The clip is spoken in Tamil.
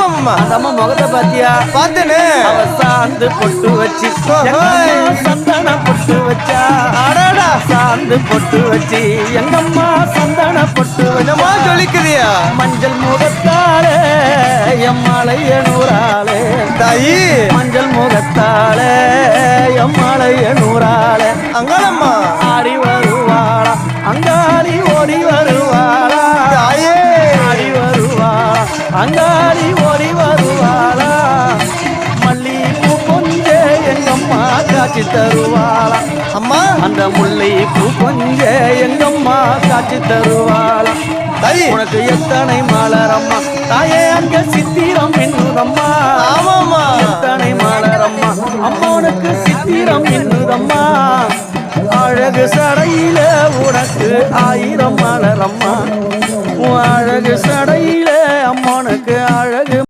ஆமாம்மா. அந்த அம்மா முகத்தை பாத்தியா? பார்த்தேனே. அவ சாந்து பொட்டு வச்சு சந்தன பொட்டு வச்சா. அடடா. சாந்து பொட்டு வச்சு எங்கம்மா சந்தன பொட்டு என்னமா வச்சா. சொல்லிக்கிறியா? மஞ்சள் முகத்தாலே எம்மாளைய நூறாளே தாயி. மஞ்சள் முகத்தாலே எம்மாளைய நூறாளே அங்காளம்மா. ஆடி வருவாளா அங்காடி ஓடி வருவாளா. தாயே. ஆடி வருவாளா அங்காடி ஓடி வருவாளா. மல்லிகைப்பூ கொஞ்ச எங்கம்மா காட்சி தருவாளா. அம்மா. அந்த முல்லைப்பூ கொஞ்ச எங்கம்மா காட்சி தருவாளா. தாயி. உனக்கு எத்தனை மலரம்மா தாயே அங்க சித்திரம் என்னுதம்மா. ஆமாம்மா. எத்தனை மலரம்மா அம்மா உனக்கு சித்திரம் என்னுதம்மா. அழகு சடையில உனக்கு 1000 மலரம்மா. உன் அழகு சடையில